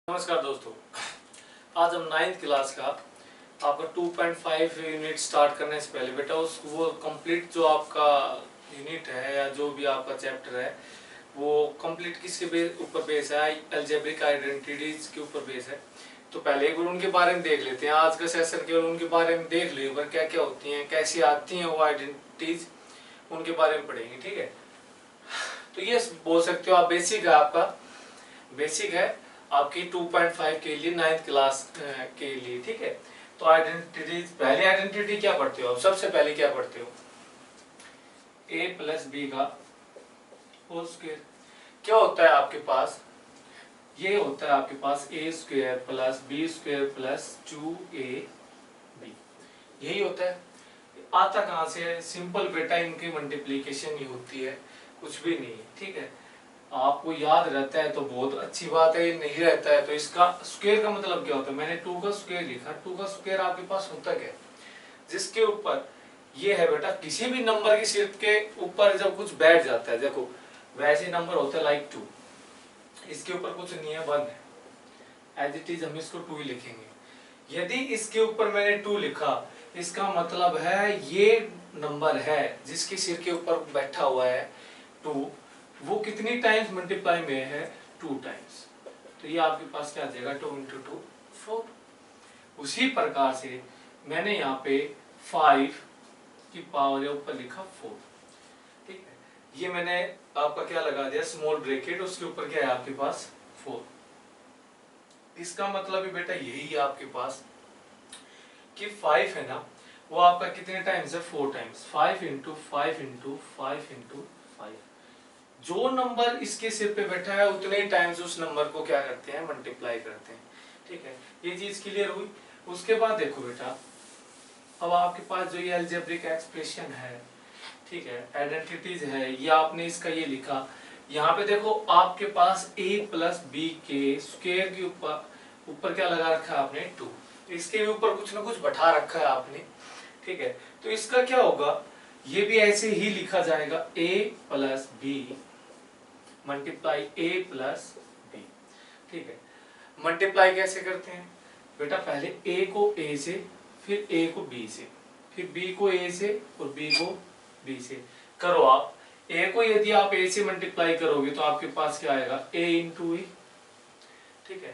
नमस्कार दोस्तों, आज हम 9th क्लास का आपका 2.5 यूनिट स्टार्ट करने से पहले बेटा वो कंप्लीट जो आपका यूनिट है या जो भी आपका चैप्टर है वो कंप्लीट किसके ऊपर बेस है? अलजेब्रिक आइडेंटिटीज के ऊपर बेस है। तो पहले एक बार उनके बारे में देख लेते हैं। आज का सेशन केवल उनके बारे में देख लो, एक बार क्या क्या होती हैं, कैसी आती हैं वो आइडेंटिटीज, उनके बारे में पढ़ेंगे। ठीक है, तो ये बोल सकते हो आप बेसिक है, आपका बेसिक है आपकी 2.5 के लिए 9th क्लास के लिए। ठीक है, तो आइडेंटिटी, पहली आइडेंटिटी क्या पढ़ते हो? सबसे पहले क्या पढ़ते हो? a प्लस बी का होल स्क्वायर। क्या होता है आपके पास? ये होता है आपके पास a square plus B square plus 2ab, यही होता है। आता कहाँ से है? सिंपल बेटा, इनकी मल्टीप्लीकेशन ही होती है, कुछ भी नहीं है। ठीक है, आपको याद रहता है तो बहुत अच्छी बात है, नहीं रहता है तो इसका स्क्वायर का मतलब क्या होता है? मैंने 2 का स्क्वायर लिखा। 2 का स्क्वायर आपके पास होता क्या है? जिसके ऊपर ये है बेटा, किसी भी नंबर की सिर्फ के ऊपर जब कुछ बैठ जाता है, देखो वैसे नंबर होता है लाइक 2, इसके ऊपर कुछ नहीं है, 1 है, एज इट इज हम इसको 2 ही लिखेंगे। यदि इसके ऊपर मैंने 2 लिखा, इसका मतलब है ये नंबर है जिसके सिर के ऊपर बैठा हुआ है 2, वो कितनी टाइम्स मल्टीप्लाई में है? 2 टाइम्स। तो ये आपके पास क्या आ जाएगा? 2 × 2 4। उसी प्रकार से मैंने यहाँ पे 5 की पावर है ऊपर लिखा 4। ठीक है, ये मैंने आपका क्या लगा दिया? स्मॉल ब्रैकेट, उसके ऊपर क्या है आपके पास? 4। इसका मतलब है बेटा यही है आपके पास कि 5 है ना, वो आपका कितने टाइम्स है? 4 टाइम्स। 5 × 5 × 5 × 5। जो नंबर इसके सिर पे बैठा है उतने टाइम्स उस नंबर को क्या करते हैं? मल्टीप्लाई करते हैं। ठीक है, ये चीज क्लियर हुई। उसके बाद देखो बेटा, अब आपके पास जो ये अलजेब्रिक एक्सप्रेशन है, ठीक है, आइडेंटिटीज है, ये आपने इसका ये लिखा। यहाँ पे देखो आपके पास a प्लस बी के स्क्वायर के ऊपर क्या लगा रखा है आपने? 2। इसके ऊपर कुछ ना कुछ बैठा रखा है आपने। ठीक है, तो इसका क्या होगा? ये भी ऐसे ही लिखा जाएगा, a plus B multiply a plus B. ठीक है, मल्टीप्लाई कैसे करते हैं बेटा? पहले a को a से, फिर a को b से, फिर b को a से और b को b से करो आप। a को यदि आप a से मल्टीप्लाई करोगे तो आपके पास क्या आएगा? a × a। ठीक है,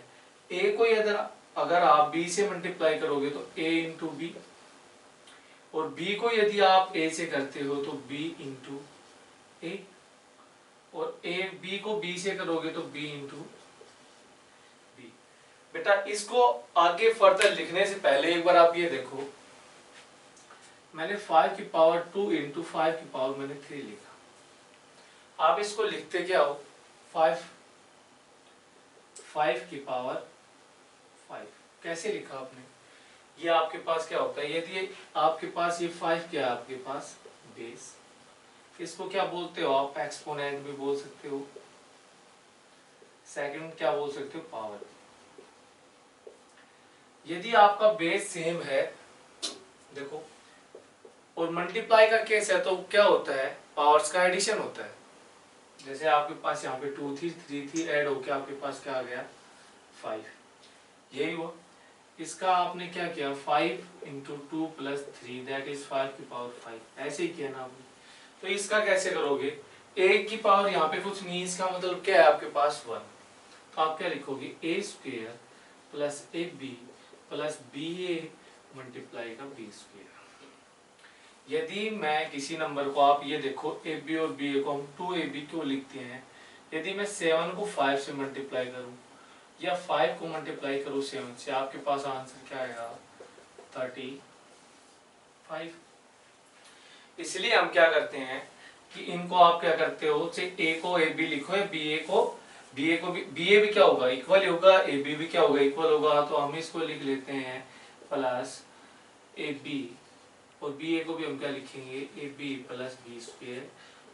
a को यदि अगर आप b से मल्टीप्लाई करोगे तो a × b, और b को यदि आप a से करते हो तो b × a, और b को b से करोगे तो b × b। बेटा इसको आगे फर्दर लिखने से पहले एक बार आप ये देखो, मैंने 5 की पावर 2 × 5 की पावर मैंने 3 लिखा। आप इसको लिखते क्या हो? 5 की पावर 5 कैसे लिखा आपने? ये आपके पास क्या होता है? यदि आपके पास ये 5 क्या है आपके पास? बेस। इसको क्या बोलते हो आप? एक्सपोनेंट भी बोल सकते हो, सेकंड क्या बोल सकते हो? पावर। यदि आपका बेस सेम है, देखो, और मल्टीप्लाई का केस है तो क्या होता है? पावर्स का एडिशन होता है। जैसे आपके पास यहाँ पे 2 थी, 3 थी, ऐड होके आपके पास क्या आ गया? 5। यही हुआ। इसका आपने क्या किया? 5 × 2 + 3 दैट इज 5 की पावर 5। ऐसे ही किया ना आपने। तो इसका कैसे करोगे? a की पावर यहाँ पे कुछ नहीं, इसका मतलब क्या है आपके पास? 1। तो आप क्या लिखोगे? a² + ab + ba मल्टीप्लाई का b²। यदि मैं किसी नंबर को, आप ये देखो ab और ba को हम 2ab क्यों लिखते हैं? यदि मैं 7 को 5 से मल्टीप्लाई करूं या 5 को मल्टीप्लाई करूं 7 से, आपके पास आंसर क्या आएगा? 35। इसलिए हम क्या करते हैं कि इनको आप क्या करते हो, चाहे a को ab लिखो या ba को भी क्या होगा? इक्वल होगा, ab भी क्या होगा? इक्वल होगा। तो हम इसको लिख लेते हैं प्लस ab, और ba को भी हम क्या लिखेंगे? ab + b²,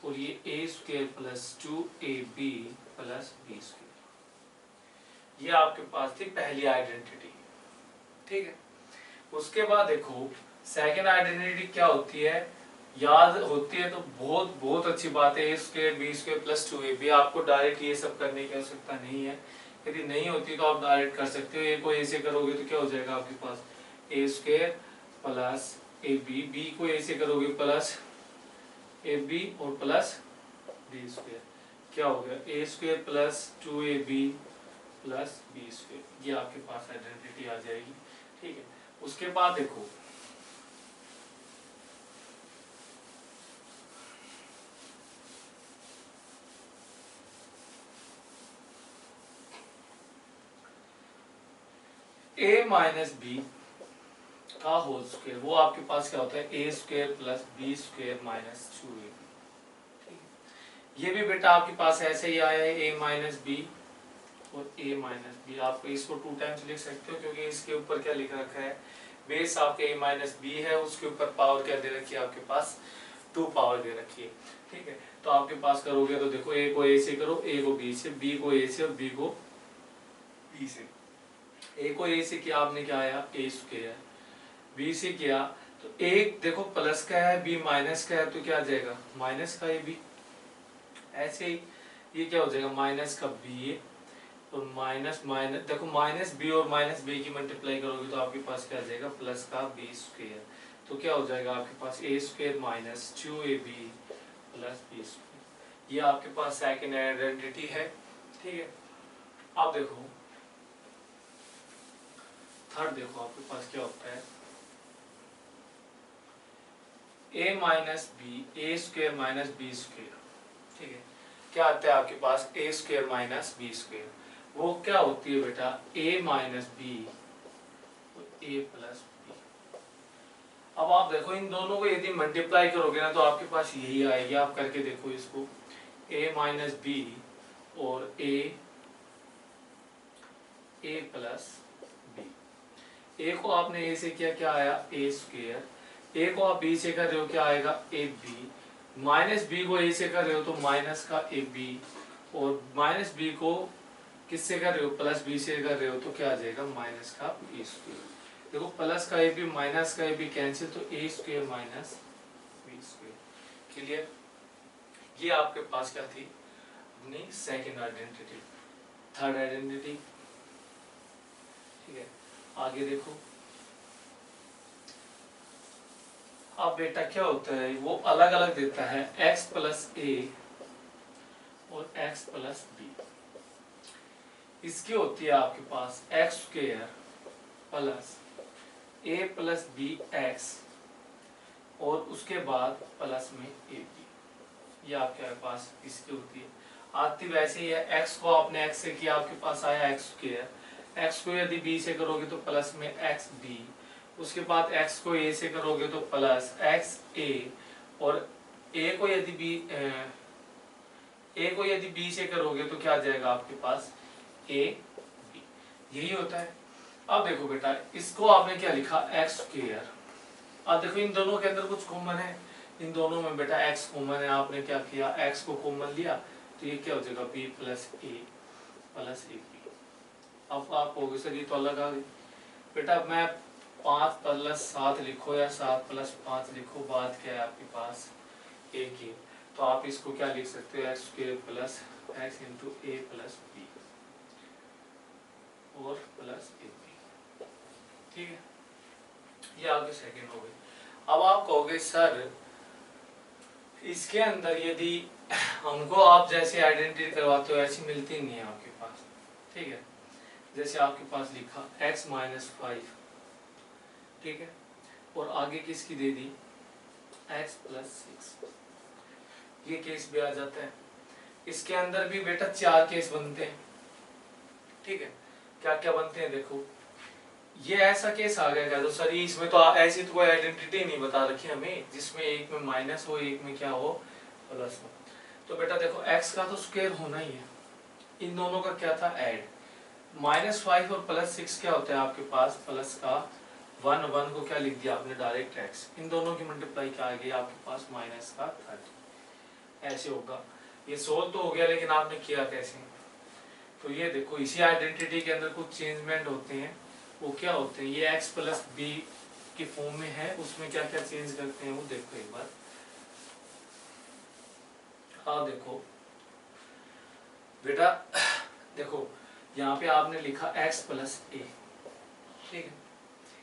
और ये a² + 2ab + b²। ये आपके पास थी पहली आइडेंटिटी। ठीक है, उसके बाद देखो सेकंड आइडेंटिटी क्या होती है? याद होती है तो बहुत बहुत अच्छी बात है। a² b² + 2ab। आपको डायरेक्ट ये सब करने की आवश्यकता नहीं है, यदि नहीं होती तो आप डायरेक्ट कर सकते हो, ए को ए से करोगे तो क्या हो जाएगा आपके पास A square plus A B, B को ए से करोगे प्लस ए बी और प्लस बी स्क्वायर, क्या हो गया A square plus 2ab plus B square, ये आपके पास आइडेंटिटी आ जाएगी। ठीक है, उसके बाद देखो a माइनस बी का होल स्क्वायर, वो आपके पास क्या होता है A square plus B square minus 2ab। ये भी बेटा आपके पास ऐसे ही आया है a माइनस बी और a माइनस बी, आप इसको 2 टाइम्स लिख सकते हो क्योंकि इसके ऊपर क्या लिख रखा है, बेस आपके a माइनस बी है, उसके ऊपर पावर क्या दे रखी है आपके पास 2 पावर दे रखी है। ठीक है, तो आपके पास करोगे तो देखो a को a से करो, a को b से, b को a से और b को b से। a को a से किया आपने, क्या आया a स्क्वायर, b से किया तो एक देखो प्लस का है, b माइनस का है, तो क्या आ जाएगा माइनस का ab। ऐसे ही ये क्या हो जाएगा माइनस का b और माइनस माइनस, देखो माइनस बी और माइनस बी की मल्टीप्लाई करोगे तो आपके पास क्या आ जाएगा प्लस का बी स्क्वायर, तो क्या हो जाएगा आपके पास A square minus 2ab plus B square. ये आपके पास सेकंड आइडेंटिटी है। ठीक है, अब देखो थर्ड, देखो आपके पास क्या होता है a minus B A square minus B square. ठीक है, क्या आता है आपके पास A square minus B square, वो क्या होती है बेटा a minus B A plus B. अब आप देखो इन दोनों को यदि मल्टीप्लाई करोगे ना तो आपके पास यही आएगी, आप करके देखो इसको a माइनस बी और a प्लस बी। ए को आपने ए से किया, क्या आया ए स्क्वायर, ए को आप बी से कर रहे हो क्या आएगा ए बी, माइनस बी को ए से कर रहे हो तो माइनस का ए बी, और माइनस बी को किससे कर रहे हो प्लस बी से कर रहे हो तो क्या आ जाएगा माइनस का बी स्क्वायर। देखो प्लस का ए बी माइनस का ए बी कैंसिल, तो A square minus B square. Clear, ये आपके पास क्या थी अपनी सेकंड आइडेंटिटी। थर्ड आइडेंटिटी, ठीक है, आगे देखो अब बेटा क्या होता है, वो अलग अलग देता है x प्लस ए और x प्लस बी। इसकी होती है आपके पास x square plus A plus B x और उसके बाद प्लस में ए बी, ये आपके पास इसकी होती है। आती वैसे ही है, x को आपने x से किया आपके पास आया एक्स स्क्वायर, x को यदि b से करोगे तो प्लस में एक्स बी, उसके बाद x को a से करोगे तो प्लस एक्स ए, और a को यदि b से करोगे तो क्या आ जाएगा आपके पास a b, यही होता है। अब देखो बेटा इसको आपने क्या लिखा एक्स स्क्वायर, अब देखो इन दोनों के अंदर कुछ कॉमन है, इन दोनों में बेटा x कॉमन है, आपने क्या किया x को कॉमन लिया तो ये क्या हो जाएगा b plus A plus A B. अब आप कहोगे सर ये तो अलग आ गई, बेटा मैं 5 प्लस 7 लिखो या 7 प्लस 5 लिखो, बात क्या है आपके पास एक ही, तो आप इसको क्या लिख सकते हो X square plus X into A plus B और प्लस ए बी। ठीक है, ये आपके सेकंड हो गई। अब आप कहोगे सर इसके अंदर यदि हमको आप जैसे आइडेंटिटी करवाते हो ऐसी मिलती नहीं है आपके पास। ठीक है, जैसे आपके पास लिखा x माइनस 5, ठीक है, और आगे किसकी दे दी x प्लस 6, ये केस भी आ जाता है। इसके अंदर भी बेटा 4 केस बनते हैं। ठीक है, क्या क्या बनते हैं देखो, ये ऐसा केस आ गया तो सर इसमें तो ऐसी तो कोई आइडेंटिटी नहीं बता रखी हमें जिसमें एक में माइनस हो एक में क्या हो प्लस हो, तो बेटा देखो x का तो स्क्वायर होना ही है, इन दोनों का क्या था ऐड, -5 और +6 क्या होता है आपके पास प्लस का 1 1 को क्या लिख दिया आपने डायरेक्ट x, इन दोनों की मल्टीप्लाई क्या आ गई आपके पास माइनस का 30, ऐसे होगा। ये सोल्व तो हो गया लेकिन आपने किया कैसे, तो ये देखो इसी आइडेंटिटी के अंदर कुछ चेंजमेंट होते हैं, वो क्या होते हैं ये x प्लस बी की फॉर्म में है, उसमें क्या क्या चेंज करते हैं वो देखो एक बार। हाँ देखो बेटा देखो यहाँ पे आपने लिखा x प्लस ए, ठीक है,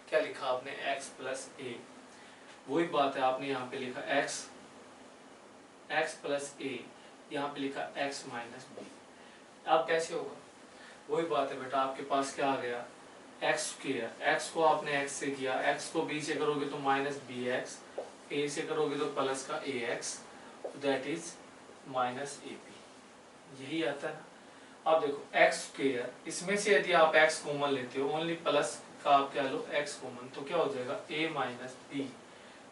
क्या लिखा आपने x प्लस ए, वही बात है आपने यहाँ पे लिखा x प्लस ए, यहाँ पे लिखा x माइनस बी। अब कैसे होगा, वही बात है बेटा, आपके पास क्या आ गया एक्स स्क्वायर, एक्स को आपने x से किया, x को b से करोगे तो माइनस बी एक्स, ए से करोगे तो प्लस का A X, that is minus A B, यही आता है ना। अब देखो एक्स स्क्वायर, इसमें से यदि आप x कॉमन लेते हो, ओनली प्लस का आप क्या लो x कॉमन, तो क्या हो जाएगा a माइनस बी,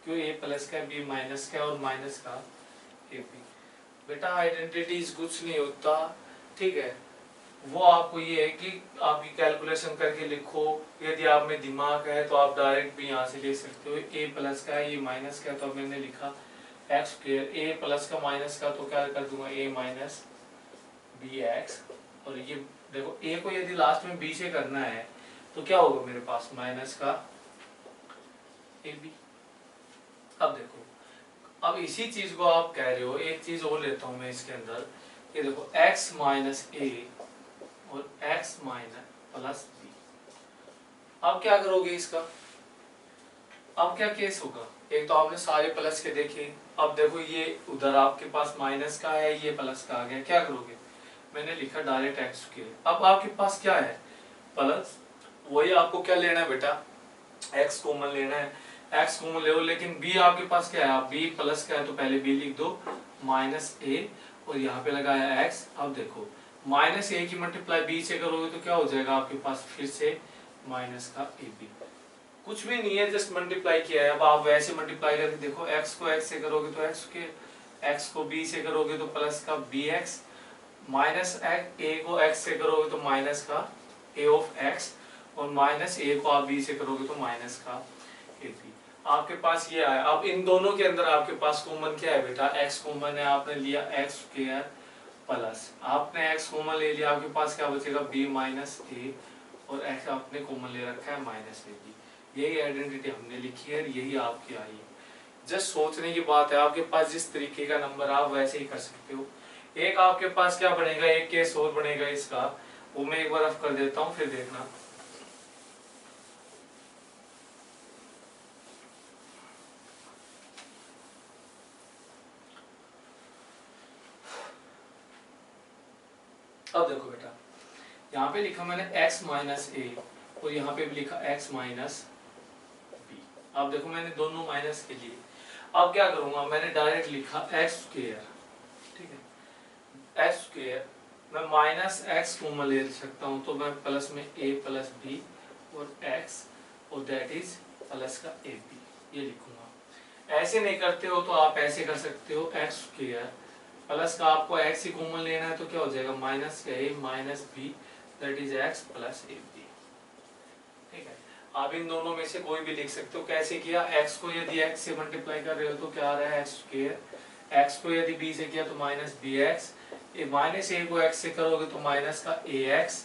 क्यों a प्लस का b माइनस का और माइनस का ए बी। बेटा आइडेंटिटीज कुछ नहीं होता, ठीक है, वो आपको ये है कि आपकी कैलकुलेशन करके लिखो, यदि आप में दिमाग है तो आप डायरेक्ट भी यहाँ से ले सकते हो। a प्लस का है, ये माइनस का है, तो मैंने लिखा एक्स स्क्वायर, a प्लस का माइनस का, तो क्या कर दूंगा a माइनस बी एक्स, और ये देखो a को यदि लास्ट में b से करना है तो क्या होगा मेरे पास माइनस का ए बी। अब देखो, अब इसी चीज को आप कह रहे हो, एक चीज और लेता हूं मैं इसके अंदर, ये देखो x माइनस ए और x माइनस प्लस बी। अब क्या करोगे इसका, अब क्या केस होगा, एक तो आपने सारे प्लस के देखे, अब देखो ये उधर आपके पास माइनस का है, ये प्लस का आ गया, क्या करोगे, मैंने लिखा डायरेक्ट एक्स के, अब आपके पास क्या है प्लस, वही आपको क्या लेना है बेटा, एक्स कॉमन लेना है, एक्स कॉमन ले लो, लेकिन b आपके पास क्या है, आप b प्लस का है तो पहले b लिख दो माइनस ए, और यहाँ पे लगाया x। अब देखो माइनस ए की मल्टीप्लाई b से करोगे तो क्या हो जाएगा आपके पास फिर से माइनस का ए बी, कुछ भी नहीं है, जस्ट मल्टीप्लाई किया है। अब आप वैसे मल्टीप्लाई करके देखो, x को x से करोगे तो x के, x को b से करोगे तो प्लस का bx, माइनस a को x से करोगे तो माइनस का a ऑफ x, और माइनस a को आप b से करोगे तो माइनस का ए बी। आपके पास ये आया। अब इन दोनों के अंदर आपके पास कॉमन क्या है बेटा, x कॉमन है, आपने लिया एक्स स्क्वायर प्लस, आपने x कॉमन ले लिया, आपके पास क्या बचेगा b माइनस ए, और x आपने कॉमन ले रखा है माइनस ए बी। यही आइडेंटिटी हमने लिखी है, यही आपकी आई है। जस्ट सोचने की बात है, आपके पास जिस तरीके का नंबर आप वैसे ही कर सकते हो। एक आपके पास क्या बनेगा, एक केस और बनेगा इसका, वो मैं एक बार रफ कर देता हूँ, फिर देखना। अब देखो बेटा, यहाँ पे लिखा मैंने x माइनस ए, और यहाँ पे भी लिखा x माइनस बी। अब देखो मैंने दोनों माइनस के लिए, अब क्या करूंगा, मैंने डायरेक्ट लिखा x स्क्वायर, ठीक है, x स्क्वायर, मैं माइनस x कॉमन ले सकता हूँ, तो मैं प्लस में a प्लस बी और x, और दैट इज प्लस का ए बी, ये लिखूंगा। ऐसे नहीं करते हो तो आप ऐसे कर सकते हो, x स्क्वायर प्लस का आपको x ही कॉमन लेना है, तो क्या हो जाएगा माइनस का a minus B, that is x plus A B, ठीक है। आप इन दोनों में से कोई भी लिख सकते हो। कैसे किया, x को यदि x से मल्टीप्लाई कर रहे हो तो क्या आ रहा है एक्स स्क्वायर, x को यदि b से किया तो माइनस बी एक्स, माइनस ए को x से करोगे तो माइनस का ए एक्स,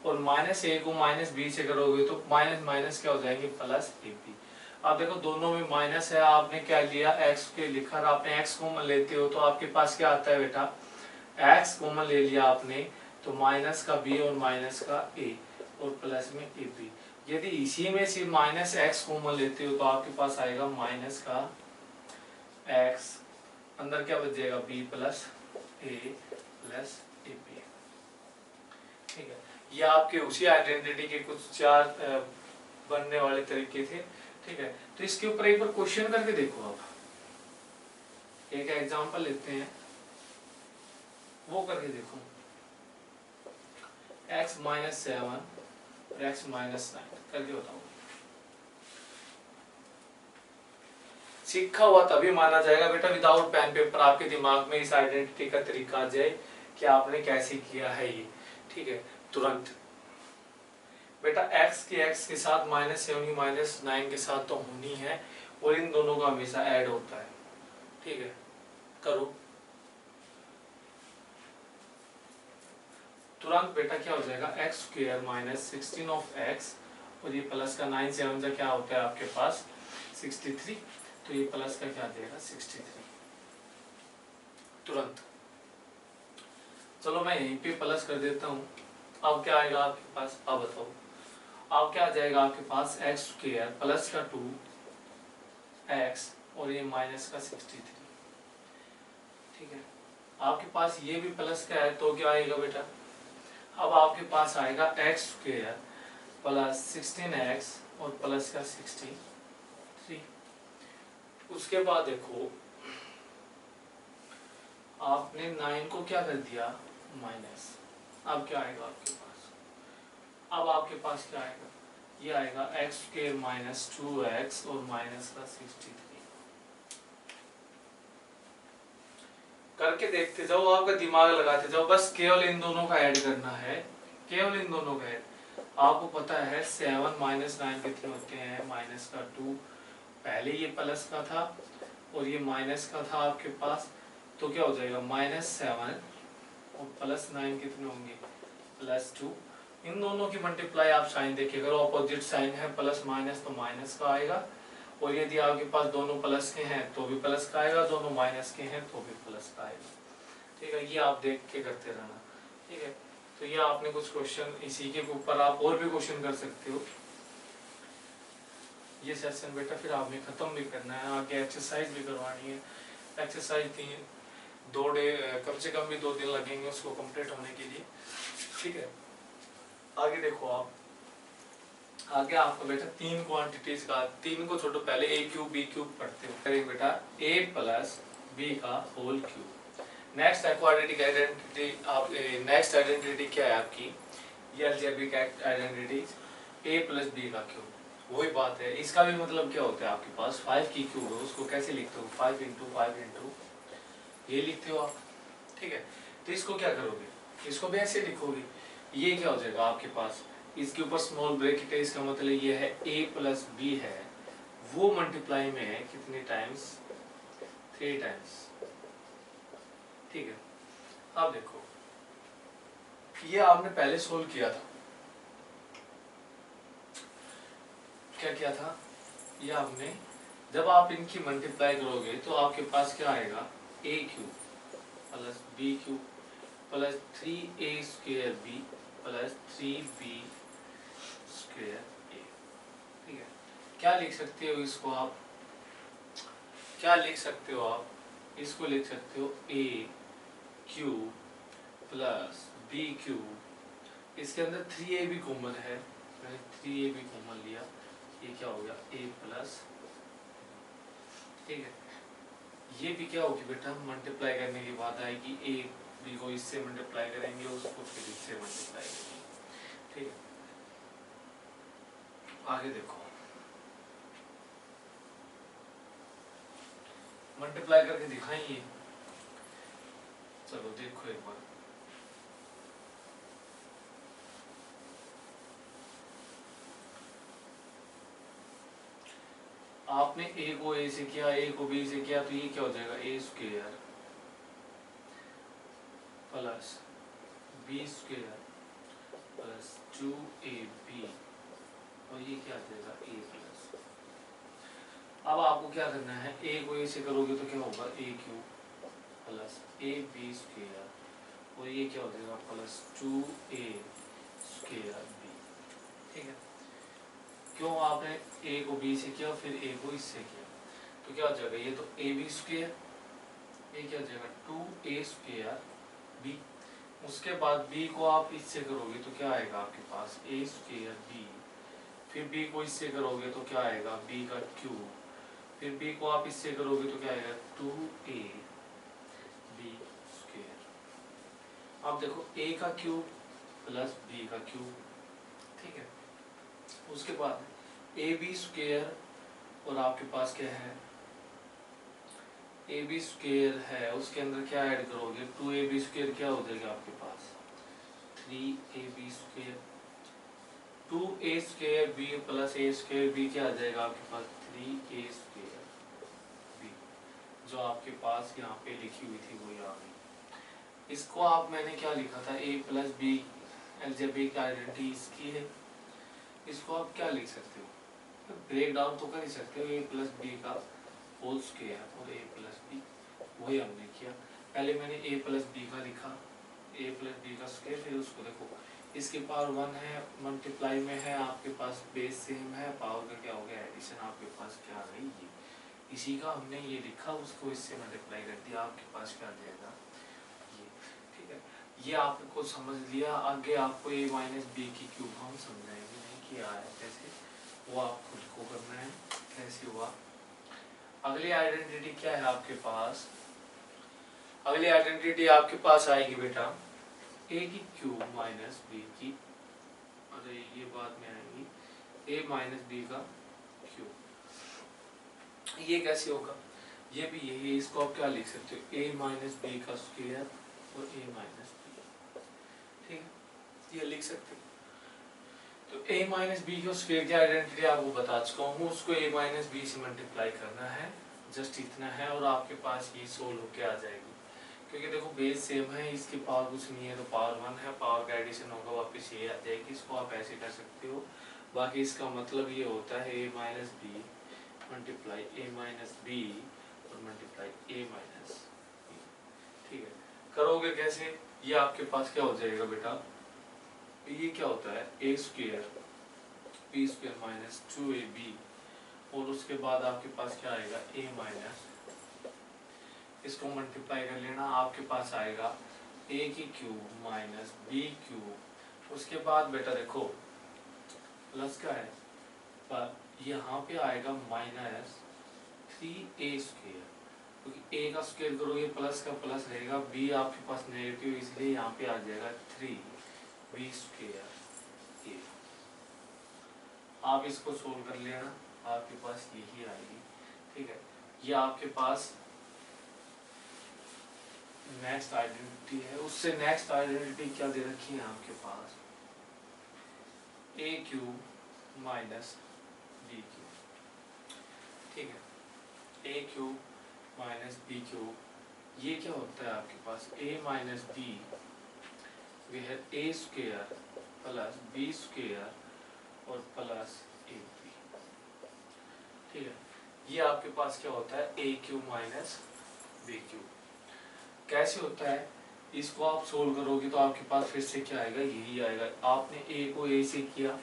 और माइनस ए को माइनस बी से करोगे तो माइनस माइनस क्या हो जाएंगे प्लस ए बी। अब देखो दोनों में माइनस है, आपने क्या लिया x के लिखा, आपने x कॉमन लेते हो तो आपके पास क्या आता है बेटा, x कॉमन ले लिया आपने तो माइनस का b और माइनस का a और प्लस में ए बी। यदि इसी में से माइनस x कॉमन लेते हो तो आपके पास आएगा माइनस का x, अंदर क्या बच जाएगा b plus a plus A B, ठीक है। ये आपके उसी आइडेंटिटी के कुछ चार बनने वाले तरीके थे, ठीक है। तो इसके ऊपर एक बार क्वेश्चन करके देखो, आप एक एग्जांपल लेते हैं, वो करके देखो, x माइनस 7 और x माइनस 9 करके बताओ। सीखा हुआ तभी माना जाएगा बेटा, विदाउट पेन पेपर आपके दिमाग में इस आइडेंटिटी का तरीका आ जाए कि आपने कैसे किया है ये, ठीक है। तुरंत बेटा x की x के साथ माइनस 7 की माइनस 9 के साथ तो होनी है, और इन दोनों का हमेशा ऐड होता है, ठीक है। करो तुरंत बेटा, क्या हो जाएगा x square minus 16 of x, और ये प्लस का 9 7 का क्या होता है आपके पास 63, तो ये प्लस का क्या देगा 63 तुरंत। चलो मैं यहीं पे प्लस कर देता हूँ, अब क्या आएगा आपके पास, अब बताओ, अब क्या आ जाएगा आपके पास एक्स स्क्वायर प्लस का 2x और ये माइनस का 63। ठीक है, आपके पास ये भी प्लस का है तो क्या आएगा बेटा, अब आपके पास आएगा एक्स स्क्वायर प्लस 16x और प्लस का 63। उसके बाद देखो आपने 9 को क्या कर दिया माइनस, अब क्या आएगा आपके पास, अब आपके पास क्या आएगा, ये आएगा एक्स स्क्वायर माइनस 2x और माइनस का 63। करके देखते जाओ, आपका दिमाग लगाते जाओ, बस केवल इन दोनों का ऐड करना है, केवल इन दोनों का ऐड। आपको पता है 7 माइनस 9 कितने होते हैं, माइनस का 2, पहले ये प्लस का था और ये माइनस का था आपके पास, तो क्या हो जाएगा -7 और +9 कितने होंगे +2। इन दोनों की मल्टीप्लाई आप साइन देखिए, अगर ऑपोजिट साइन है प्लस माइनस तो माइनस का आएगा, और यदि आपके पास दोनों प्लस के हैं तो भी प्लस का आएगा, दोनों माइनस के हैं तो भी प्लस का आएगा। ठीक है, ये आप देख के करते रहना। ठीक है, तो ये आपने कुछ क्वेश्चन, इसी के ऊपर आप और भी क्वेश्चन कर सकते हो। ये सेशन बेटा फिर आपने खत्म भी करना है, आगे एक्सरसाइज भी करवानी है। एक्सरसाइज 2 डे कम से कम भी 2 दिन लगेंगे उसको कंप्लीट होने के लिए। ठीक है, आगे देखो आप, आगे आपको बेटा 3 क्वांटिटीज का, 3 को छोड़ो, पहले a क्यूब b क्यूब पढ़ते हो, करेंगे बेटा a प्लस b का होल क्यूब। नेक्स्ट है क्वाड्रेटिक आइडेंटिटी, आप नेक्स्ट आइडेंटिटी क्या है आपकी, ये algebraic identity a plus b का क्यूब। वही बात है, इसका भी मतलब क्या होता है, आपके पास 5 की क्यूब है, उसको कैसे लिखते हो 5 × 5 × ये लिखते हो आप। ठीक है, तो इसको क्या करोगे, इसको भी ऐसे लिखोगे, ये क्या हो जाएगा आपके पास, इसके ऊपर स्मॉल ब्रैकेट है, इसका मतलब ये है a प्लस b है, वो मल्टीप्लाई में है कितने टाइम्स, 3 टाइम्स। ठीक है, अब देखो ये आपने पहले सोल्व किया था, क्या किया था, ये आपने जब आप इनकी मल्टीप्लाई करोगे तो आपके पास क्या आएगा a cube plus b cube plus 3a square b plus 3b square a। ठीक है, क्या लिख सकते हो इसको आप, क्या लिख सकते हो आप, इसको लिख सकते हो a cube plus b cube, इसके अंदर 3a भी कॉमन है, मैंने 3a भी कॉमन लिया, ये क्या हो गया a प्लस। ठीक है, ये भी क्या होगी बेटा, मल्टीप्लाई करने की बात आएगी, a b को इससे मल्टीप्लाई करेंगे, उसको फिर इससे मल्टीप्लाई करेंगे। ठीक है, आगे देखो, मल्टीप्लाई करके दिखाएंगे, चलो देखो एक बार। आपने a को a से किया, a को b से किया, तो ये क्या हो जाएगा a square plus b square plus 2ab, और ये क्या आ जाएगा a प्लस। अब आपको क्या करना है, a को a से करोगे तो क्या होगा a cube plus ab square, और ये क्या हो जाएगा प्लस 2a स्क्वायर b। ठीक है, क्यों आपने a को b से किया फिर a को इससे किया, तो क्या हो जाएगा, ये तो ab स्क्वायर, ये क्या हो जाएगा 2a स्क्वायर b, उसके बाद b को आप इससे करोगे तो क्या आएगा आपके पास a स्क्वायर b, फिर b को इससे करोगे तो क्या आएगा b का क्यूब, फिर b को आप इससे करोगे तो क्या आएगा 2a b स्क्वायर। अब देखो a का क्यूब प्लस b का क्यूब। ठीक है, उसके बाद ab स्क्वायर और आपके पास क्या है ab स्क्वायर है, उसके अंदर क्या ऐड करोगे 2ab स्क्वायर, क्या हो जाएगा आपके पास 3ab square, 2a square b plus a square b क्या आ जाएगा आपके पास 3a स्क्वायर b, जो आपके पास यहाँ पे लिखी हुई थी वो यहाँ पे। इसको आप मैंने क्या लिखा था a plus b algebraic identity इसकी है, इसको आप क्या लिख सकते हो, ब्रेक डाउन तो कर ही सकते हो, a प्लस b का होल स्क्वायर और a प्लस b, वही हमने किया। पहले मैंने a प्लस b का लिखा, ए प्लस बी का स्क्वायर, फिर उसको देखो इसके पावर 1 है, मल्टीप्लाई में है आपके पास बेस सेम है, पावर का क्या हो गया एडिशन, आपके पास क्या आ गई ये, इसी का हमने ये लिखा उसको इससे मल्टीप्लाई कर दिया, आपके पास क्या आ जाएगा ये। ठीक है, ये आपको समझ लिया। आगे आपको ए माइनस बी की क्यूब हम समझाएंगे, नहीं किया है कैसे, वो आप खुद को करना है कैसे हुआ। अगली आइडेंटिटी क्या है आपके पास, अगली आइडेंटिटी आपके पास आएगी बेटा ए की क्यूब माइनस बी की, अरे ये बाद में आएगी, ए माइनस बी का क्यूब। ये कैसे होगा, ये भी यही, इसको आप क्या लिख सकते हो, ए माइनस बी का स्क्वायर और ए माइनस बी, ठीक है, ये लिख सकते हो। तो a माइनस बी का स्क्वायर की आइडेंटिटी आपको बता चुका हूँ, उसको a माइनस बी से मल्टीप्लाई करना है, जस्ट इतना है, और आपके पास ये सोल्व होके आ जाएगी। क्योंकि देखो बेस सेम है, इसकी पावर कुछ नहीं है तो पावर 1 है, पावर का एडिशन होगा वापस ये आ जाएगी, इसको आप ऐसे कर सकते हो। बाकी इसका मतलब ये होता है a minus B multiply A minus B और मल्टीप्लाई ए माइनस बी, ठीक है। करोगे कैसे, ये आपके पास क्या हो जाएगा बेटा, ये क्या होता है A square B square minus 2ab, और उसके बाद आपके पास क्या आएगा a माइनस, इसको मल्टीप्लाई कर लेना, आपके पास आएगा a की क्यूब माइनस b क्यूब, उसके बाद बेटा देखो प्लस का है पर यहाँ पे आएगा माइनस 3a स्क्वायर, क्योंकि a का स्क्वायर करोगे प्लस का प्लस रहेगा, b आपके पास नेगेटिव इसलिए यहाँ पे आ जाएगा 3b स्क्वायर a। आप इसको सोल्व कर लेना, आपके पास यही आएगी, ठीक है। ये आपके पास नेक्स्ट आइडेंटिटी है, उससे नेक्स्ट आइडेंटिटी क्या दे रखी है आपके पास, A cube minus B cube, ठीक है, A cube minus B cube, ये क्या होता है आपके पास a माइनस बी, वे है A square plus B square और प्लस ए बी, ठीक है। ये आपके पास क्या होता है A cube minus B cube, कैसे होता है, इसको आप सोल्व करोगे तो आपके पास फिर से क्या आएगा, यही आएगा। आपने ए को ए से किया,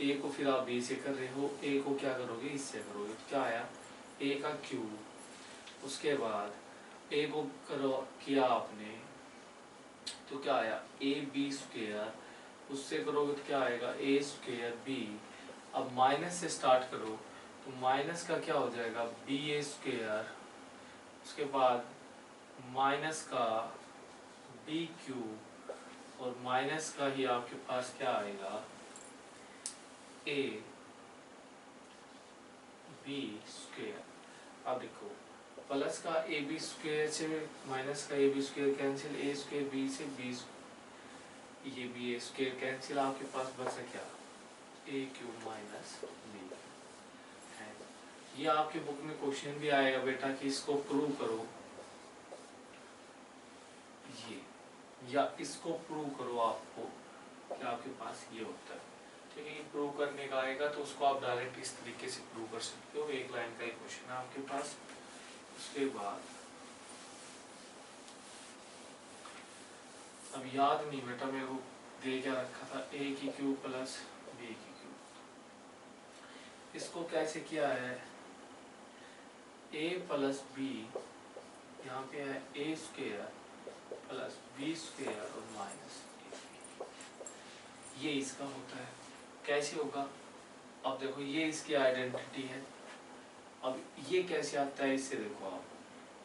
ए को फिर आप बी से कर रहे हो, ए को क्या करोगे इससे करोगे, तो क्या आया ए का क्यूब, उसके बाद ए को करो किया आपने तो क्या आया ए बी स्क्वायर, उससे करोगे तो क्या आएगा ए स्क्वायर बी, अब माइनस से स्टार्ट करो तो माइनस का क्या हो जाएगा बी ए स्क्वायर, उसके बाद माइनस का बी क्यूब, और माइनस का ही आपके पास क्या आएगा ए बी स्क्वायर। अब देखो प्लस का ए बी स्क्वायर से माइनस का A B square cancel, A square B से बी, ये बी ए स्क्वायर कैंसिल, आपके पास बचा क्या ए क्यूब माइनस बी है। ये आपके बुक में क्वेश्चन भी आएगा बेटा कि इसको प्रूव करो, ये या इसको प्रूव करो, आपको क्या आपके पास ये होता है, ठीक है। ये प्रूव करने का आएगा तो उसको आप डायरेक्ट इस तरीके से प्रूव कर सकते हो, एक लाइन का ही क्वेश्चन है आपके पास। उसके बाद अब याद नहीं बेटा मेरे को दे क्या रखा था, ए की क्यूब प्लस बी की क्यूब, इसको कैसे किया है ए प्लस बी, यहाँ पे है A square plus B square और माइनस ये इसका होता है, कैसे होगा, अब देखो ये इसकी आइडेंटिटी है, अब ये कैसे आता है इससे देखो, आप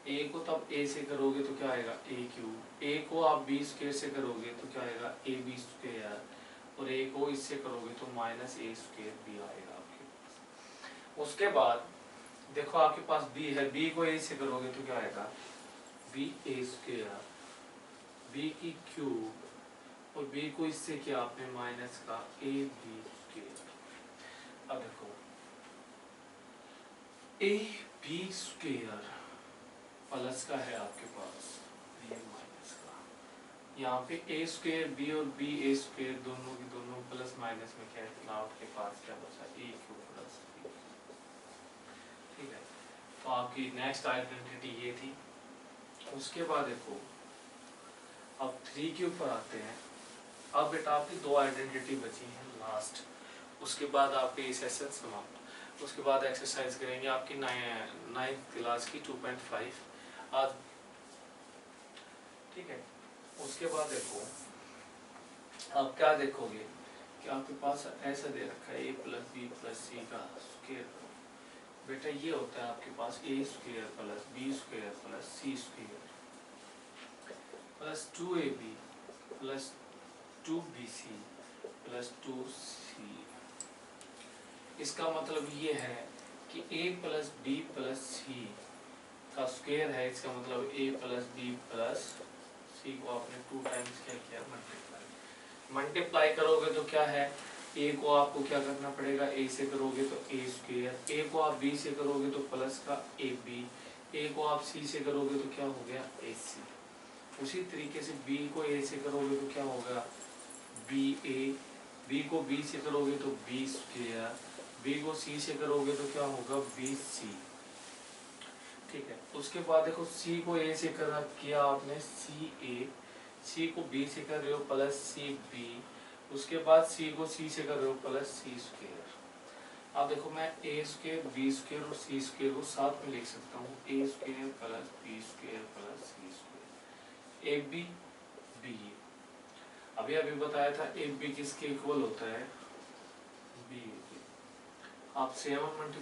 ए को तब ए से करोगे तो क्या आएगा ए क्यूब, ए को आप बी स्क्वायर से करोगे तो क्या आएगा ए बी स्क्वायर, और ए को इससे करोगे तो माइनस ए स्क्वायर बी आएगा आपके पास। उसके बाद देखो आपके पास बी है, बी को ए से करोगे तो क्या आएगा बी ए स्क्वायर बी की क्यूब, और बी को इससे किया आपने माइनस का ए बी स्क्वायर। अब देखो ए बी स्क्वायर प्लस का है आपके पास ये माइनस का, यहाँ पे ए स्क्वायर बी और बी ए स्क्वायर दोनों की दोनों प्लस माइनस में क्या है, आपके पास क्या बचा ए क्यूब प्लस बी, ठीक है। तो आपकी नेक्स्ट आइडेंटिटी ये थी। उसके बाद देखो अब 3 के ऊपर आते हैं। अब बेटा आपकी 2 आइडेंटिटी बची हैं लास्ट, उसके बाद आपके ये सेशन समाप्त। उसके बाद एक्सरसाइज करेंगे आपकी 9th क्लास की 2.5 आज, ठीक है। उसके बाद देखो आप क्या देखोगे कि आपके पास ऐसा दे रखा है a plus B plus C का स्क्वायर। बेटा ये होता है आपके पास a square plus B square plus C square plus 2ab plus 2bc plus 2c। इसका मतलब ये है कि a plus B plus C का स्क्वायर है, इसका मतलब a plus B plus C को आपने 2 टाइम्स क्या किया, मल्टीप्लाई करोगे तो क्या है, a को आपको क्या करना पड़ेगा, a से करोगे तो a स्क्वायर, a को आप b से करोगे तो प्लस का ab, a को आप c से करोगे तो क्या हो गया ac। उसी तरीके से b को a से करोगे तो क्या होगा ba, b को b से करोगे तो b स्क्वायर, b को c से करोगे तो क्या होगा bc, ठीक है। उसके बाद देखो c को a से किया आपने ca, c को b से कर रहे हो प्लस cb, उसके बाद c को c से कर रहे हो प्लस c स्क्वायर। अब देखो मैं a स्क्वायर b स्क्वायर और c स्क्वायर को साथ में लिख सकता हूँ, a square plus b square plus c square, ab b। अभी अभी बताया था ab किसके इक्वल होता है, b। आप 7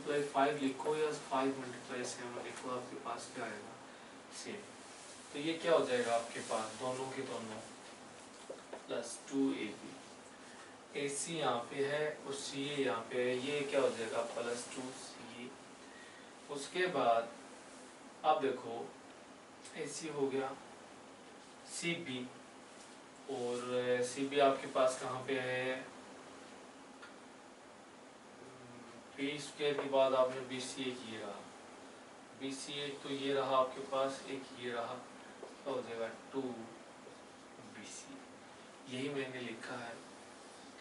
× 5 लिखो या 5 × 7 लिखो, आपके पास क्या आएगा सेम। तो ये क्या हो जाएगा आपके पास दोनों के दोनों प्लस 2ab, AC यहाँ पे है और CA यहाँ पे है, ये क्या हो जाएगा प्लस 2CA। उसके बाद अब देखो AC हो गया CB, और CB आपके पास कहाँ पे है, b स्क्वायर के बाद आपने BC एक ये रहा, BC एक तो ये रहा आपके पास, एक ये रहा, तो हो जाएगा 2BC, यही मैंने लिखा है,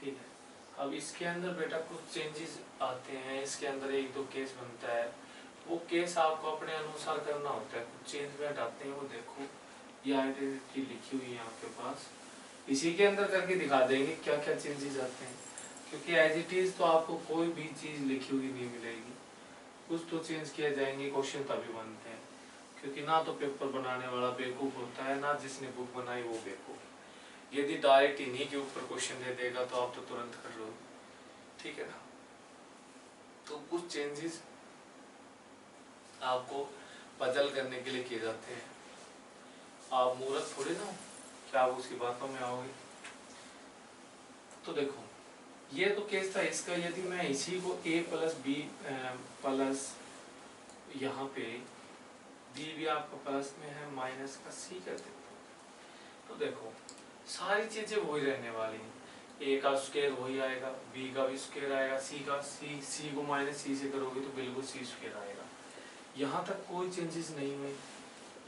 ठीक है। अब इसके अंदर बेटा कुछ चेंजेस आते हैं, इसके अंदर 1-2 केस बनता है, वो केस आपको अपने अनुसार करना होता है, कुछ चेंजमेंट आते हैं वो देखो, ये आइडेंटिटी लिखी हुई है आपके पास, इसी के अंदर करके दिखा देंगे क्या क्या चेंजेस आते हैं, क्योंकि एज इट इज तो आपको कोई भी चीज़ लिखी हुई नहीं मिलेगी, कुछ तो चेंज किए जाएंगे, क्वेश्चन तभी बनते हैं, क्योंकि ना तो पेपर बनाने वाला बेवकूफ़ होता है, ना जिसने बुक बनाई वो बेवकूफ़। यदि डायरेक्ट इन्हीं के ऊपर क्वेश्चन दे देगा तो आप तो तुरंत कर लो, ठीक है ना। तो कुछ चेंजेस आपको बदल करने के लिए किए जाते हैं, आप मूर्ख थोड़े ना क्या आप उसकी बातों में आओगे। तो देखो ये तो केस था इसका, यदि मैं इसी को a प्लस बी प्लस यहाँ पे b भी आपका प्लस में है माइनस का c कर देता हूँ, तो देखो सारी चीजें वही रहने वाली हैं, a का स्क्वायर वही आएगा, b का भी स्क्वायर आएगा, c को माइनस c से करोगे तो बिल्कुल c स्क्वायर आएगा, यहाँ तक कोई चेंजेस नहीं हुए,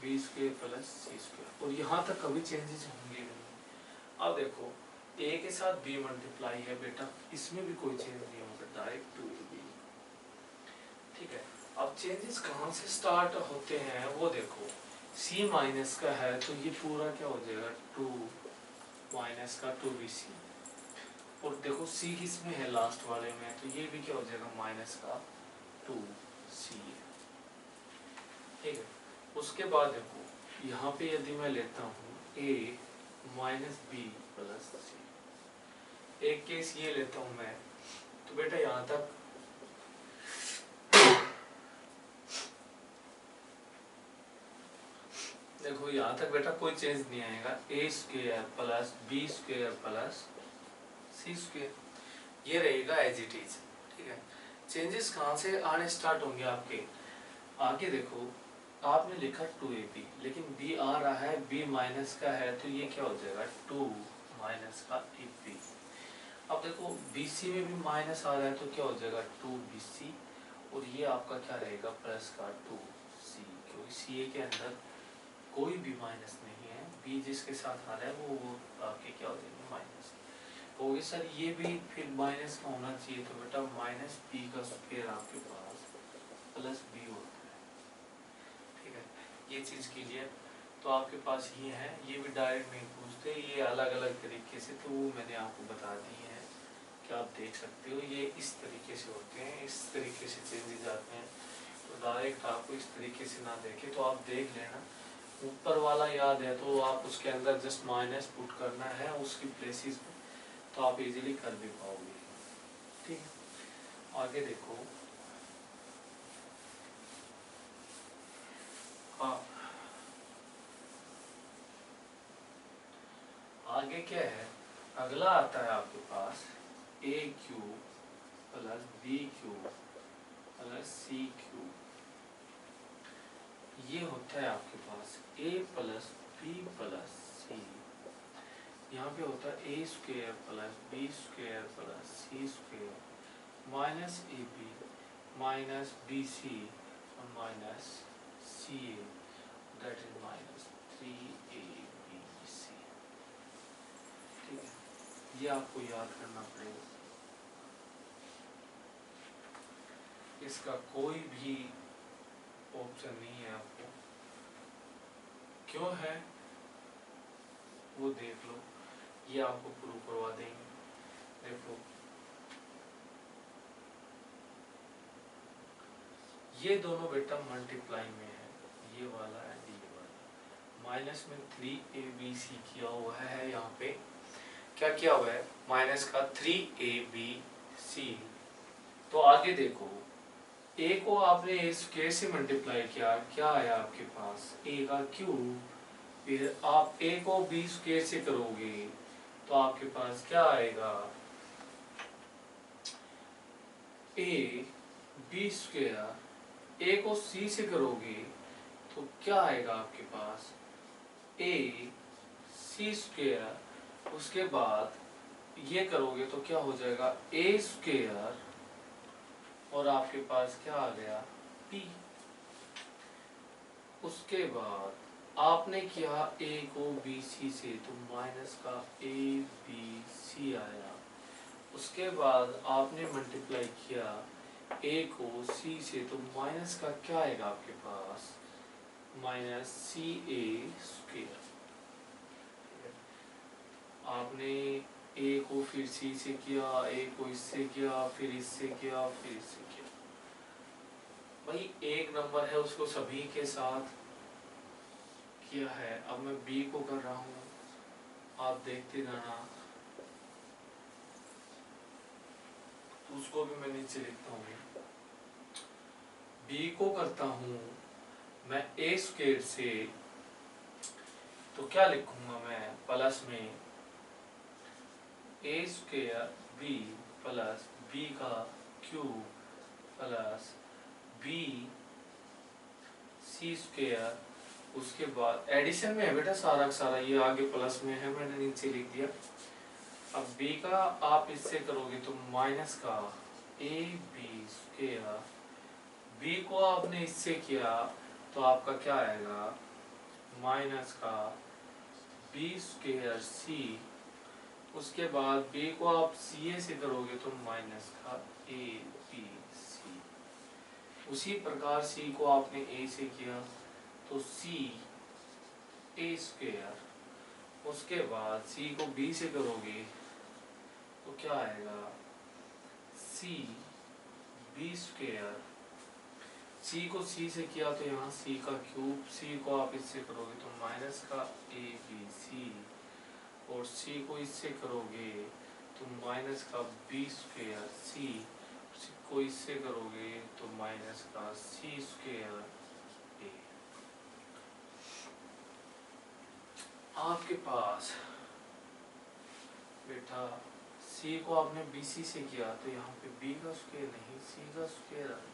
b square plus c square, और यहाँ तक कभी चेंजेस होंगे नहीं। अब देखो a के साथ b मल्टीप्लाई है बेटा, इसमें भी कोई चेंज नहीं होगा, डायरेक्ट 2ab, ठीक है। अब चेंजेस कहाँ से स्टार्ट होते हैं वो देखो, c माइनस का है तो ये पूरा क्या हो जाएगा 2 माइनस का 2bc, और देखो c किसमें है लास्ट वाले में, तो ये भी क्या हो जाएगा माइनस का 2c, ठीक है। उसके बाद देखो यहाँ पे यदि मैं लेता हूँ a माइनस बी प्लस सी, एक केस ये लेता हूँ मैं, तो बेटा यहाँ तक देखो, यहाँ तक बेटा कोई चेंज नहीं आएगा, a square plus B square plus C square, ये रहेगा एज इट इज, ठीक है। चेंजेस कहाँ से आने स्टार्ट होंगे आपके, आगे देखो आपने लिखा 2ab, लेकिन b आ रहा है, b माइनस का है, तो ये क्या हो जाएगा 2 माइनस का ab। अब देखो bc में भी माइनस आ रहा है, तो क्या हो जाएगा 2bc, और ये आपका क्या रहेगा प्लस का 2c, क्योंकि ca के अंदर कोई भी माइनस नहीं है, b जिसके साथ आ रहा है वो आपके क्या हो जाएगा माइनस हो गया। सर ये भी फिर माइनस का होना चाहिए, तो बेटा माइनस b का स्क्वायर आपके पास प्लस b होता है, ठीक है। ये चीज़ क्लियर। तो आपके पास ये है, ये भी डायरेक्ट नहीं पूछते, ये अलग अलग तरीके से, तो वो मैंने आपको बता दिए हैं कि आप देख सकते हो ये इस तरीके से होते हैं, इस तरीके से चेंजेस आते हैं। तो डायरेक्ट आपको इस तरीके से ना देखे तो आप देख लेना, ऊपर वाला याद है तो आप उसके अंदर जस्ट माइनस पुट करना है उसकी प्लेसेस में, तो आप इजीली कर भी पाओगे। ठीक है, आगे देखो। आगे क्या है, अगला आता है आपके पास A cube plus B cube plus C cube. ये होता है आपके पास A plus B plus C, यहाँ पे होता है A square plus B square plus C square minus A B minus B C और minus C A, that is minus 3ABC। ठीक है, ये आपको याद करना पड़ेगा। इसका कोई भी ऑप्शन नहीं है आपको, क्यों है वो देख लो, ये आपको प्रूव करवा देंगे। देखो ये दोनों बेटा मल्टीप्लाई में है, ये वाला एंड ये वाला, माइनस में 3ABC किया हुआ है, यहाँ पे क्या किया हुआ है माइनस का 3ABC। तो आगे देखो, ए को आपने ए स्क्वायर से मल्टीप्लाई किया, क्या आया आपके पास ए का क्यूब, फिर आप ए को बी स्क्वायर से करोगे तो आपके पास क्या आएगा ए बी स्क्वायर, ए को सी से करोगे तो क्या आएगा आपके पास ए सी स्क्वायर, उसके बाद ये करोगे तो क्या हो जाएगा ए स्क्वायर और आपके पास क्या आ गया पी। उसके बाद आपने किया ए को बी सी से तो माइनस का ए बी सी आया, उसके बाद आपने मल्टीप्लाई किया ए को सी से तो माइनस का क्या आएगा आपके पास माइनस सी ए स्क्वायर। आपने ए को फिर सी से किया, ए को इससे किया, फिर इससे किया, फिर इससे किया। भाई एक नंबर है उसको सभी के साथ किया है, अब मैं बी को कर रहा हूँ, आप देखते जाना, उसको भी मैं नीचे लिखता हूँ। बी को करता हूँ मैं ए स्क्वायर से, तो क्या लिखूंगा मैं प्लस में A square B plus B का cube plus B C square, उसके बाद एडिशन में है बेटा सारा का सारा, ये आगे प्लस में है मैंने नीचे लिख दिया। अब b का आप इससे करोगे तो माइनस का ए बी स्क्वायर, b को आपने इससे किया तो आपका क्या आएगा माइनस का बी स्क्वायर सी, उसके बाद b को आप सी से करोगे तो माइनस का ए बी सी। उसी प्रकार c को आपने a से किया तो c ए स्क्वायर, उसके बाद c को b से करोगे तो क्या आएगा c बी स्क्वायर, c को c से किया तो यहाँ c का क्यूब, c को आप इससे करोगे तो माइनस का ए बी सी, और c को इससे करोगे तो माइनस का बी स्क्वायर सी, को इससे करोगे तो माइनस का सी स्क्वायर ए। आपके पास बेटा c को आपने BC से किया तो यहाँ पे b का स्क्वायर नहीं c का स्क्वायर आएगा।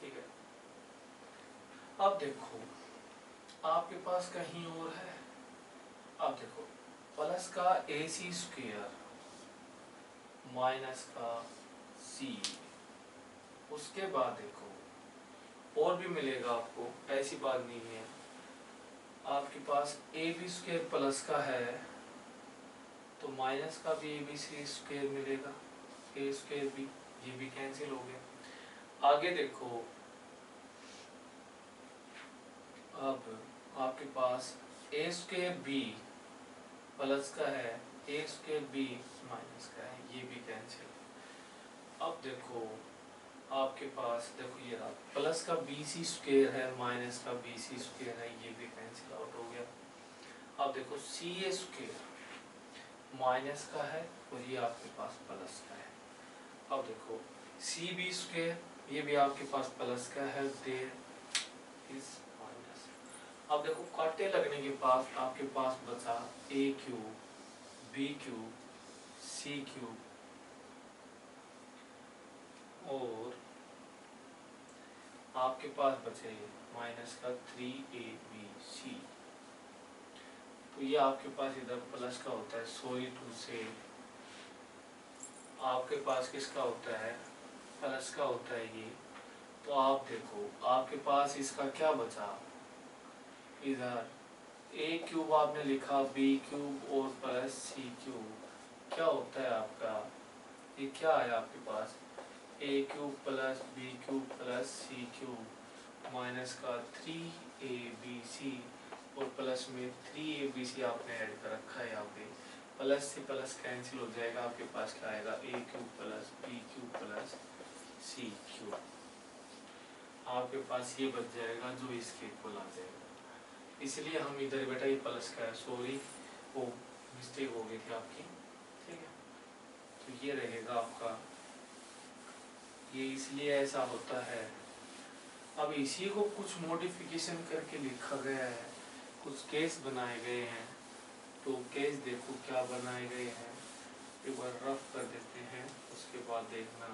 ठीक है, अब देखो आपके पास कहीं और है, अब देखो प्लस का AC स्क्वायर माइनस का C, उसके बाद देखो और भी मिलेगा आपको, ऐसी बात नहीं है। आपके पास AB स्क्वायर प्लस का है तो माइनस का भी ABC स्क्वायर मिलेगा, A स्क्वायर भी, ये भी कैंसिल हो गया। आगे देखो, अब आपके पास ए स्क्वायर बी प्लस का है, ए स्क्वायर बी माइनस का है, ये भी कैंसिल। अब देखो आपके पास, देखो ये रहा, प्लस का बी सी स्क्वायर है माइनस का बी सी स्क्वायर है, ये भी कैंसिल आउट हो गया। अब देखो सी ए स्क्वायर माइनस का है और ये आपके पास प्लस का है। अब देखो सी बी स्क्वायर, ये भी आपके पास प्लस का है, देयर इज माइनस। अब देखो काटे लगने के बाद आपके पास बचा ए cube B cube C cube और आपके पास बचे माइनस का 3ab। तो ये आपके पास इधर प्लस का होता है, सॉरी टू से आपके पास किसका होता है, प्लस का होता है ये। तो आप देखो आपके पास इसका क्या बचा, इधर ए क्यूब आपने लिखा, बी क्यूब और प्लस सी क्यूब, क्या होता है आपका, ये क्या है आपके पास, A cube plus B cube plus C cube minus का 3abc और प्लस में 3abc आपने ऐड कर रखा है यहाँ पे, प्लस से प्लस कैंसिल हो जाएगा, आपके पास क्या आएगा, A cube plus B cube plus C cube. आपके पास ये बच जाएगा जो इसके इक्वल आ जाएगा। इसलिए हम इधर बेटा ये प्लस का है, सॉरी वो मिस्टेक हो गई थी आपकी, ठीक है। तो ये रहेगा आपका, ये इसलिए ऐसा होता है। अब इसी को कुछ मॉडिफिकेशन करके लिखा गया है, कुछ केस बनाए गए हैं। तो केस देखो क्या बनाए गए हैं, एक बार रफ कर देते हैं, उसके बाद देखना।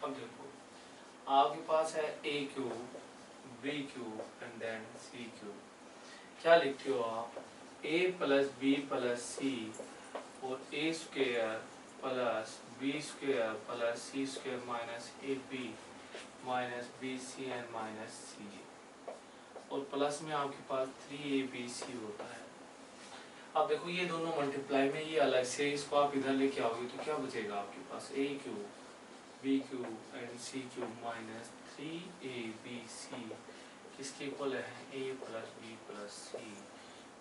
अब देखो आपके पास है A cube B cube and then C cube. क्या लिखते हो आप, A plus B plus C और A square plus B square plus C square minus A B minus B C and minus C, और प्लस में आपके पास 3abc होता है। अब देखो ये दोनों मल्टीप्लाई में ये अलग से, इसको आप इधर लेके आओगे तो क्या बचेगा आपके पास, A cube B cube and C cube minus 3abc किसके इक्वल है, A plus B plus C.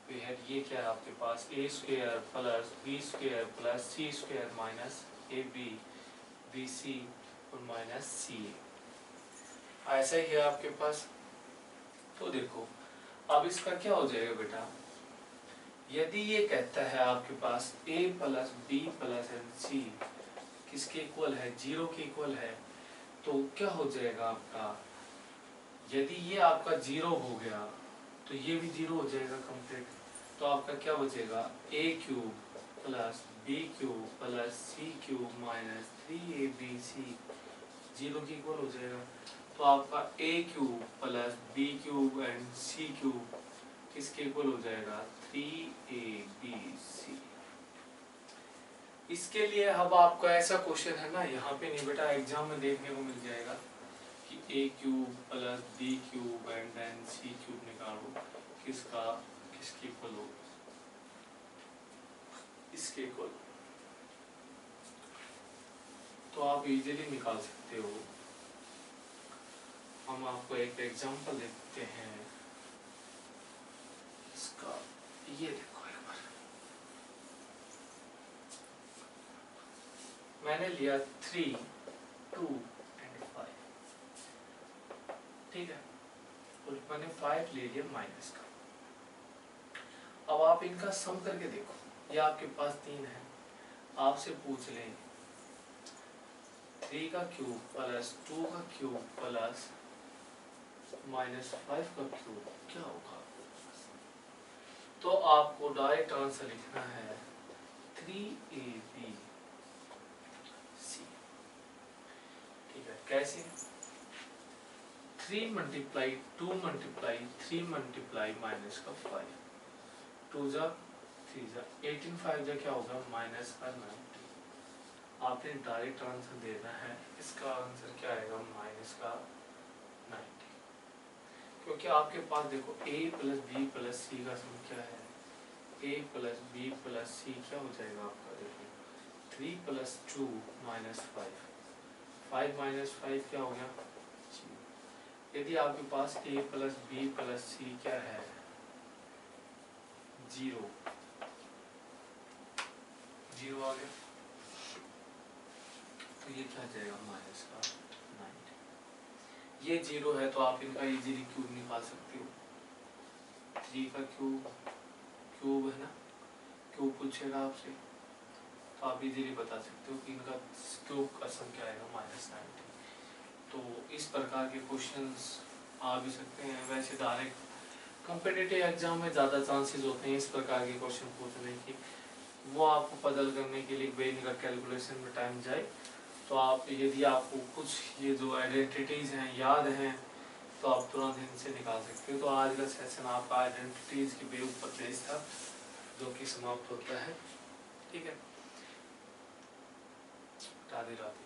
ये क्या है आपके पास, A square plus B square plus C square minus A B B C और माइनस सी, ऐसा ही है आपके पास। तो देखो अब इसका क्या हो जाएगा बेटा, यदि ये कहता है आपके पास a plus B plus N C किसके इक्वल है, 0 के इक्वल है, तो क्या हो जाएगा आपका, यदि ये आपका 0 हो गया तो ये भी 0 हो जाएगा कंप्लीट। तो आपका क्या बचेगा, a cube plus B cube plus C cube minus 3abc 0 के इक्वल हो जाएगा। तो आपका a cube plus B cube and C cube किसके इक्वल हो जाएगा, 3abc। इसके लिए अब आपका ऐसा क्वेश्चन है ना, यहाँ पे नहीं बेटा, एग्जाम में देखने को मिल जाएगा कि a cube plus B cube and then C cube निकालो, किसका किसके इक्वल हो, इसके इक्वल। तो आप इजीली निकाल सकते हो। हम आपको एक एग्जांपल देते हैं इसका, ये देखो एक बार, मैंने लिया 3, 2 एंड 5, ठीक है, और मैंने 5 ले लिया माइनस का। अब आप इनका सम करके देखो, ये आपके पास 3 है, आपसे पूछ लें 3 का क्यूब प्लस 2 का क्यूब प्लस माइनस 5 का क्यूब क्या होगा, तो आपको डायरेक्ट आंसर लिखना है 3abc, ठीक है। कैसे, 3 मल्टीप्लाई 2 मल्टीप्लाई 3 मल्टीप्लाई माइनस का 5, 2 जा 3 जा 18, 5 जा क्या होगा माइनस का 90। आपने डायरेक्ट आंसर देना है, इसका आंसर क्या आएगा माइनस का 90, क्योंकि आपके पास देखो a plus B plus C का सम क्या है, a प्लस बी प्लस सी क्या हो जाएगा आपका, देखो 3 प्लस 2 माइनस 5, 5 माइनस 5 क्या हो गया? यदि आपके पास a प्लस बी प्लस सी क्या है? 0, 0 आ गया। तो ये क्या जाएगा? माइनस का 9। ये 0 है तो आप इनका इजीली क्यूब निकाल सकते हो। 3 का क्यूब है ना, क्यूब पूछेगा आपसे तो आप इजीली बता सकते हो कि इनका क्यूब का सम क्या आएगा? माइनस 90। तो इस प्रकार के क्वेश्चंस आ भी सकते हैं। वैसे डायरेक्ट कॉम्पिटिटिव एग्जाम में ज़्यादा चांसेस होते हैं इस प्रकार के क्वेश्चन पूछने की, वो आपको पजल करने के लिए वेन का कैलकुलेशन में टाइम जाए। तो आप यदि आपको कुछ ये जो आइडेंटिटीज़ हैं याद हैं तो आप तुरंत इनसे निकाल सकते हो। तो आज का सेशन आपका आइडेंटिटीज़ के ऊपर बेस्ड था, जो कि समाप्त होता है। ठीक है, राधे राधे।